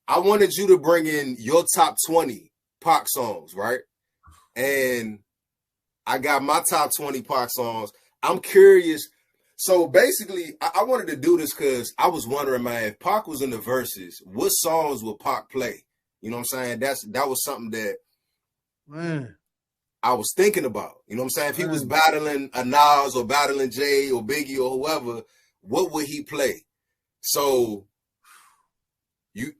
I wanted you to bring in your top 20 Pac songs, right? And I got my top 20 Pac songs. I'm curious. So basically, I wanted to do this because I was wondering, man, if Pac was in the verses, what songs would Pac play? You know what I'm saying? That was something that Man. I was thinking about. You know what I'm saying? If he was Man. battling a Nas or battling Jay or Biggie or whoever, what would he play? So you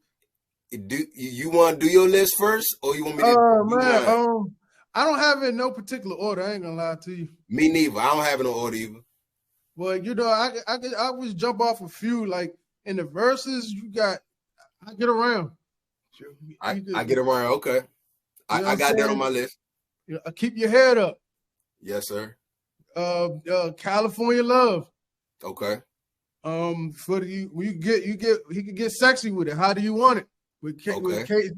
want to do your list first, or you want me to do mine? I don't have it in no particular order. I ain't gonna lie to you. Me neither. I don't have it in order either. But you know, I always jump off a few. Like in the verses, I get around. I get around. Okay, I got that on my list. Keep your head up. Yes, sir. California Love. Okay. For the he could get sexy with it. How do you want it? With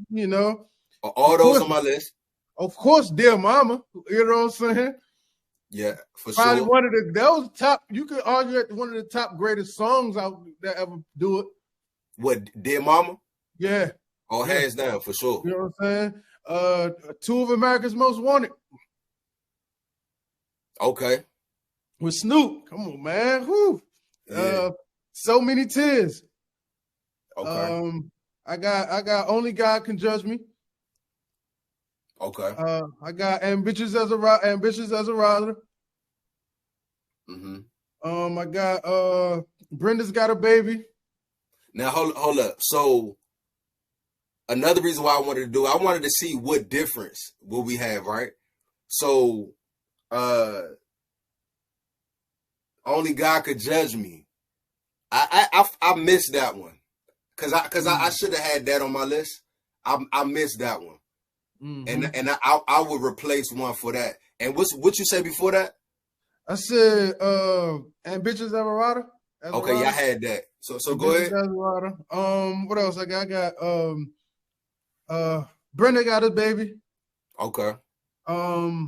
you know. All those on my list. Of course, Dear Mama. You know what I'm saying? Yeah, for Probably sure. one of those top. You could argue that one of the top greatest songs out that ever do it. What, Dear Mama? Yeah. Oh, hands down, for sure. You know what I'm saying? Two of America's Most Wanted. Okay. With Snoop. Come on, man. Whew. Yeah. So Many Tears. Okay. I got Only God Can Judge Me. Okay. I got Ambitious as a Rider. Mm-hmm. I got Brenda's Got a Baby. Now hold up. So another reason why I wanted to see what difference will we have, right? So Only God Could Judge Me. I missed that one. Cause I should have had that on my list. I missed that one. Mm-hmm. And I would replace one for that. And what you say before that? I said Ambitious as a Rider. Okay, yeah, I had that. So go ahead. As a Rider. What else I got? I got Brenda Got a Baby. Okay. I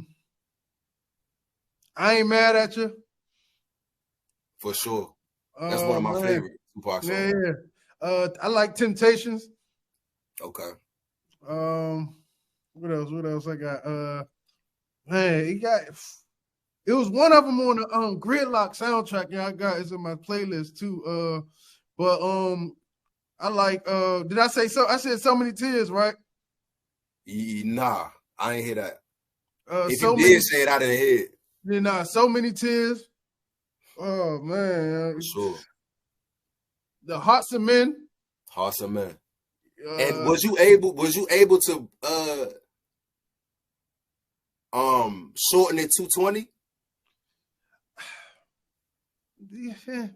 Ain't Mad at You. For sure. That's one of my favorite Tupac songs. Yeah. I like Temptations. Okay. What else I got? It was one of them on the Gridlock soundtrack. Yeah, I got it's in my playlist too. But I like did I say so? I said So Many Tears, right? Nah, I ain't hear that. If so you did say it, I didn't hear it. Yeah, nah, So Many Tears. Oh man. For sure. The Hearts of Men. Hearts of Men. And was you able to shorten it to 220? Yeah.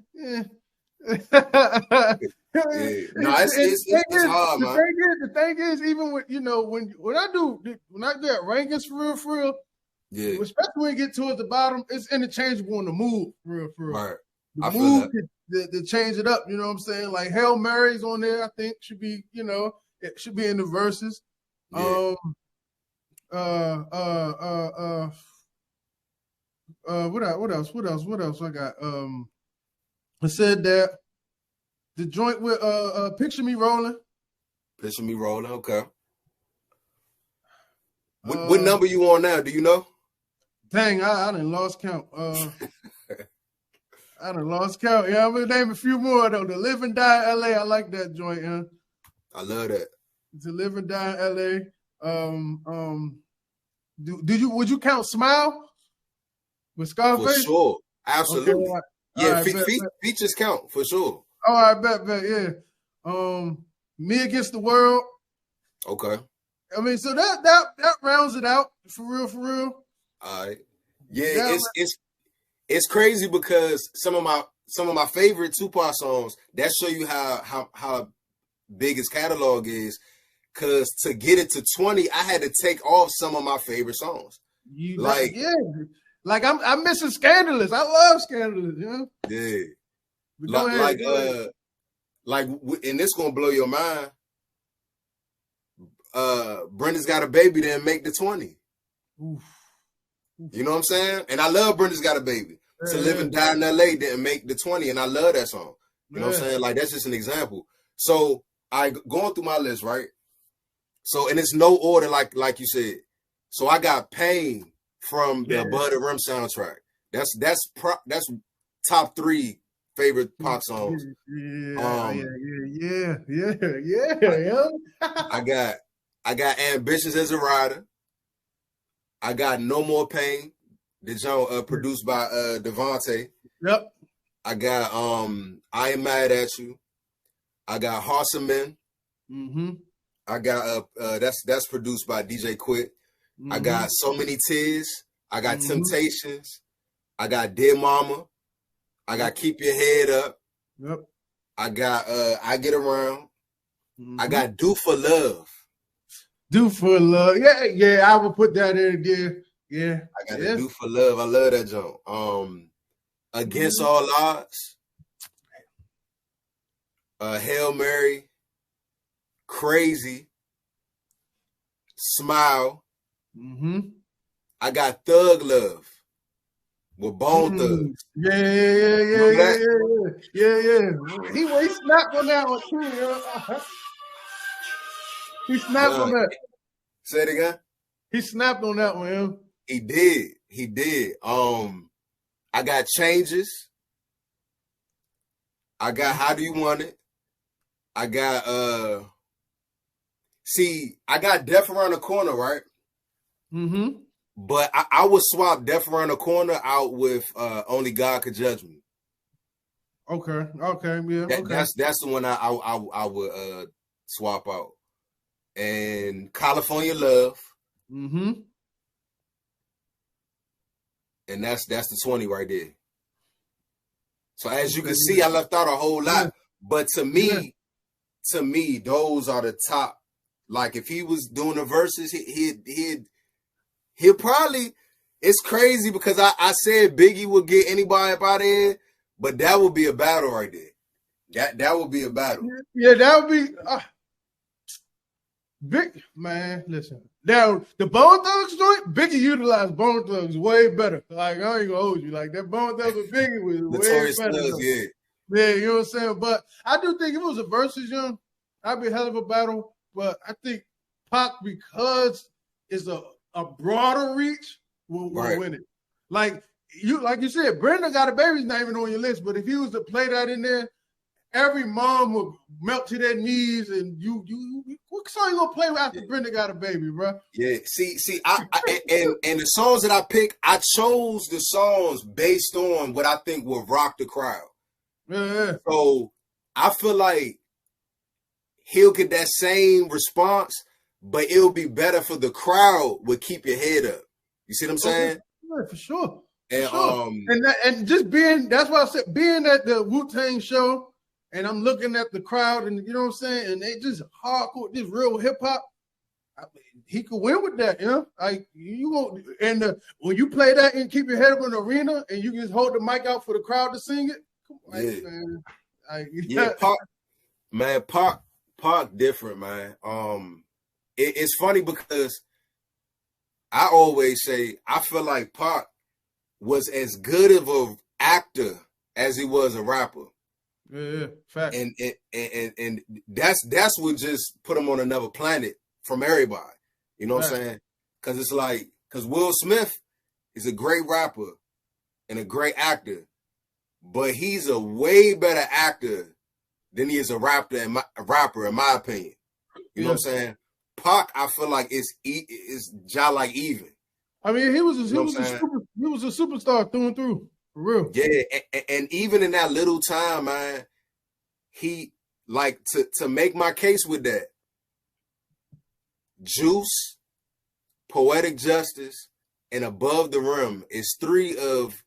No, it's hard, man. The thing is, even with when I get rankings for real, yeah. Especially when you get towards the bottom, it's interchangeable in the mood, for real. Right. The mood to change it up. You know what I'm saying? Like Hail Mary's on there. I think should be it should be in the verses. Yeah. What else I got? I said that the joint with Picture Me Rolling. Picture Me Rolling, okay. What number you on now? Do you know? Dang, I done lost count. I done lost count. Yeah, I'm gonna name a few more though. The Live and Die in LA. I like that joint, yeah. I love that. To Live and Die in LA. Would you count Smile with Scarface? For sure. Absolutely. Okay, yeah, features count for sure. All right, bet, yeah. Me Against the World. Okay. I mean, so that rounds it out for real. All right. Yeah, it's crazy because some of my favorite Tupac songs that show you how big his catalog is. Cause to get it to 20, I had to take off some of my favorite songs. Like I'm missing Scandalous. I love Scandalous, you know? Yeah. And this gonna blow your mind. Brenda's Got a Baby didn't make the 20. Oof. You know what I'm saying? And I love Brenda's Got a Baby. To Live and Die in LA didn't make the 20, and I love that song. You know what I'm saying? Like that's just an example. So going through my list, right? So, and it's no order like you said. So I got Pain from the Above the Rim soundtrack. That's top 3 favorite Pac songs. Yeah. I got Ambitious as a Rider. I got No More Pain, the joint produced by Devontae. Yep. I got I Ain't Mad at You. I got Hearts of Men. Mm-hmm. I got that's produced by DJ Quick. I got So Many Tears. I got Temptations. I got Dear Mama. I got Keep Your Head Up. Yep. I got I Get Around. I got Do for Love. Do for Love. Yeah, I would put that in there. Yeah. I got Do for Love. I love that joint. Against All Odds. Hail Mary. Crazy. Smile. I got Thug Love with Bone Thugs. Yeah. He snapped on that one too, yo. He snapped on that. Say it again. He snapped on that one, yo. He did. I got Changes. I got How Do You Want It? I got I got Death Around the Corner, right? But I would swap Death Around the Corner out with Only God Could Judge Me. Okay, yeah. That's the one I would swap out. And California Love. And that's the 20 right there. So as you can see, I left out a whole lot. But to me, those are the top. Like if he was doing the verses, he'll probably. It's crazy because I said Biggie would get anybody up out of here, but that would be a battle right there. That would be a battle. Yeah, that would be big man. Listen, now the Bone Thugs joint, Biggie utilized Bone Thugs way better. Like I ain't gonna hold you. Like that Bone Thugs with Biggie was way better. Yeah, you know what I'm saying. But I do think if it was a versus, young, that'd be a hell of a battle. But I think Pac, because it's a broader reach, will win it. Like you said, Brenda Got a Baby's not even on your list. But if he was to play that in there, every mom would melt to their knees, and you what song you gonna play after Brenda Got a Baby, bro? Yeah, see, I and the songs that I picked, I chose the songs based on what I think will rock the crowd. Yeah. So I feel like he'll get that same response, but it'll be better for the crowd with Keep Your Head Up. You see what I'm saying? Yeah, for sure. And and just being, that's why I said, being at the Wu-Tang show, and I'm looking at the crowd, and you know what I'm saying, and they just hardcore, just real hip hop. He could win with that, you know. Like you won't, and when you play that and Keep Your Head Up in the arena, and you can just hold the mic out for the crowd to sing it. Pac different, man. It's funny because I always say I feel like Pac was as good of an actor as he was a rapper. Yeah, fact. And that's what just put him on another planet from everybody. You know what I'm saying? Because it's like, because Will Smith is a great rapper and a great actor, but he's a way better actor than he is a rapper, in my opinion. You know what I'm saying? Pac, I feel like is like even. I mean, he was a superstar through and through, for real. Yeah, and even in that little time, man, he like to make my case with that. Juice, Poetic Justice, and Above the Rim is 3 of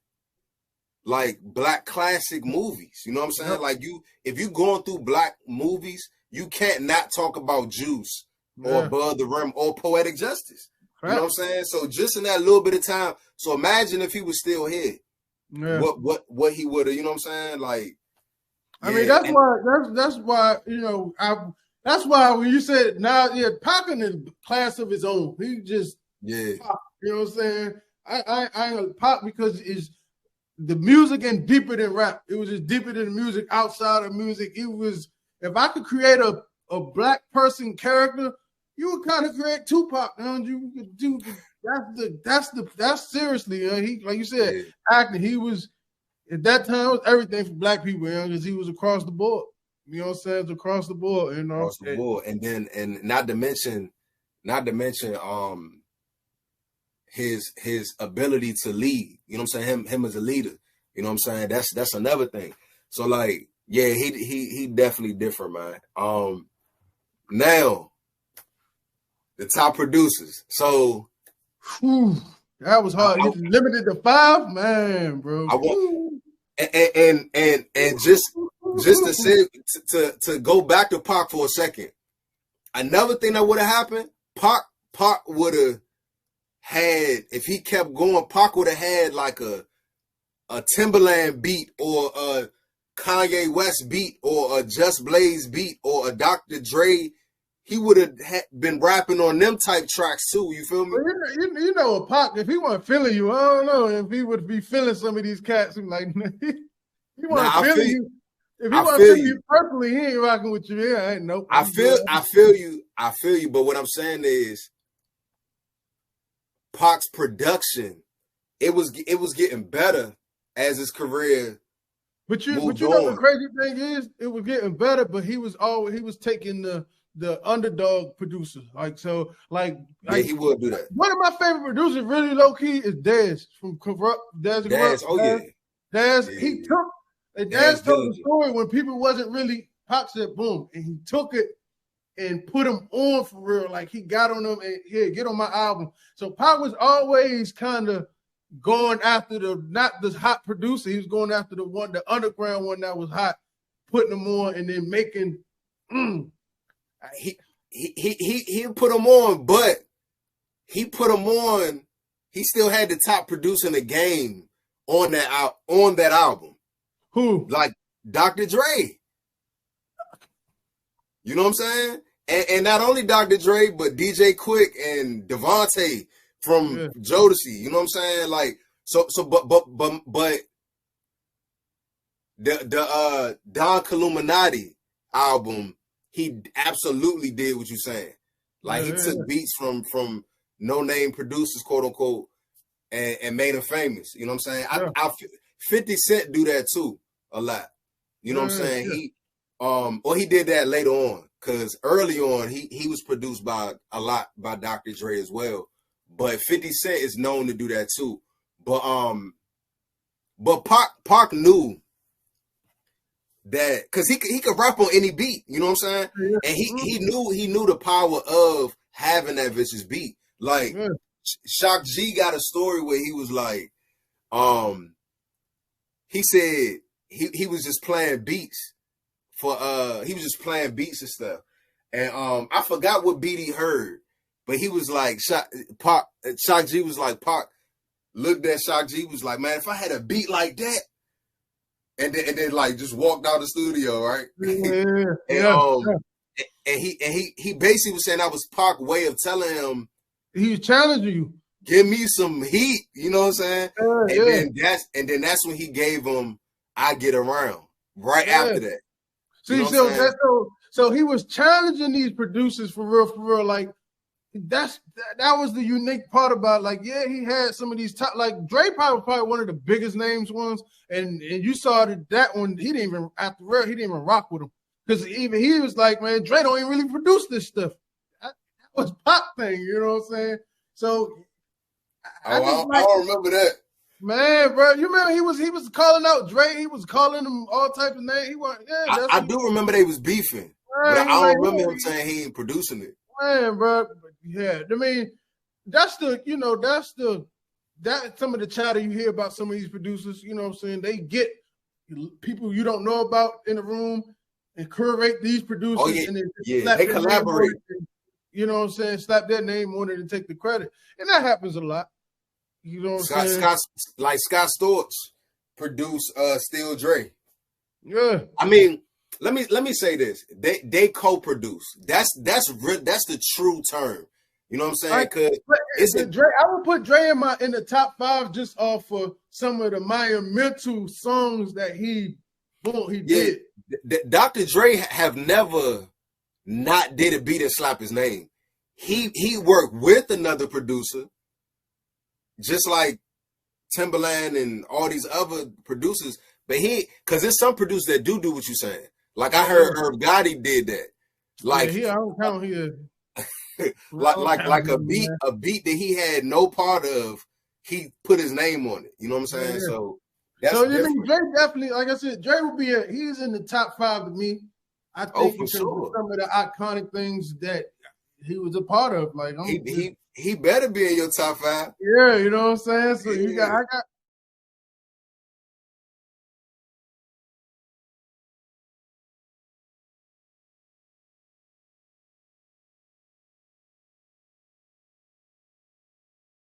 like black classic movies. You know what I'm saying? Yep. Like if you going through black movies, you can't not talk about Juice or Above the Rim or Poetic Justice. Right. You know what I'm saying? So just in that little bit of time. So imagine if he was still here. Yeah. What he would have, you know what I'm saying? Like, I mean, that's why, you know, that's why when you said now, Pac in a class of his own. He just Pop, you know what I'm saying? I ain't Pop because it's the music and deeper than rap. It was just deeper than the music, outside of music. It was, if I could create a black person character, you would kind of create Tupac. You could do that's seriously. He, like you said, acting. He was at that time, it was everything for black people, because he was across the board. You know what I'm saying? It's across the board, Across the board, and not to mention, his ability to lead. You know what I'm saying? Him as a leader. You know what I'm saying? That's another thing. So like, yeah, he definitely different, man. Now the top producers. So that was hard. He limited to 5, man, bro. And just to say to go back to Pac for a second. Another thing that would have happened, Pac would have had, if he kept going, Pac would have had like a Timberland beat or a Kanye West beat or a Just Blaze beat or a Dr. Dre. He would have been rapping on them type tracks too. You feel me? Well, you know, Pac, if he wasn't feeling you, I don't know if he would be feeling some of these cats. Like, he wasn't feeling you. If he wasn't feeling you personally, he ain't rocking with you. Yeah, ain't no. I feel you. But what I'm saying is, Pac's production, it was getting better as his career. But you know the crazy thing is, it was getting better, but he was taking the underdog producer. Yeah, he would do that. One of my favorite producers, really low key, is Dez from Corrupt. Dez. Dez. Yeah. He took. Dez told the story when people wasn't really. Pac said, "Boom," and he took it and put him on for real. Like, he got on them and, "Here, get on my album." So Pac was always kind of going after not the hot producer. He was going after the underground one that was hot, putting them on and then making. He put him on, but he put him on. He still had the top producer in the game on that album. Who? Like Dr. Dre. You know what I'm saying? And not only Dr. Dre, but DJ Quick and Devontae from Jodeci. You know what I'm saying? Like, but the Don Killuminati album, he absolutely did what you're saying. Like, he took beats from no-name producers, quote unquote, and made them famous. You know what I'm saying? 50 Cent do that too a lot. You know what I'm saying? He he did that later on, because early on he was produced by Dr. Dre as well. But 50 Cent is known to do that too. But Pac knew that, because he could rap on any beat, you know what I'm saying? And he knew the power of having that vicious beat. Like, Shock G got a story where he was like, he said he was just playing beats and stuff. And I forgot what beat he heard, but he was like, Shock G was like, Pac looked at Shock G, was like, "Man, if I had a beat like that," and then like just walked out the studio, right? And he basically was saying that was Pac's way of telling him, he was challenging you, give me some heat, you know what I'm saying? Then that's when he gave him "I Get Around" right after that. See, so he was challenging these producers for real. Like, that was the unique part about, like, he had some of these top, like Dre probably one of the biggest names ones, and you saw that one, he didn't even rock with him, because even he was like, man, Dre don't even really produce this stuff. That was Pac thing, you know what I'm saying? So I don't remember that. Man, bro, you remember he was calling out Dre, he was calling him all types of names. I do remember they was beefing, but I don't remember him saying he ain't producing it. Man, bro, yeah, I mean, that's some of the chatter you hear about some of these producers. You know what I'm saying? They get people you don't know about in the room and curate these producers, and they collaborate. You know what I'm saying? Slap their name on it and take the credit, and that happens a lot. You know what I'm saying? Scott Storch produced Still Dre. Yeah. I mean, let me say this. They co-produce. That's the true term. You know what I'm saying? Dre, I would put Dre in the top 5 just off of some of the monumental songs that he did. Dr. Dre have never not did a beat and slap his name. He worked with another producer, just like Timberland and all these other producers. But because there's some producers that do what you're saying. Like I heard Herb Gotti did that. Like I don't count here. like a beat that he had no part of, he put his name on it. You know what I'm saying? Yeah. So you think Dre definitely, like I said, Dre would be he's in the top 5 with me. I think because of some of the iconic things that he was a part of. Like he better be in your top 5. Yeah, you know what I'm saying? So I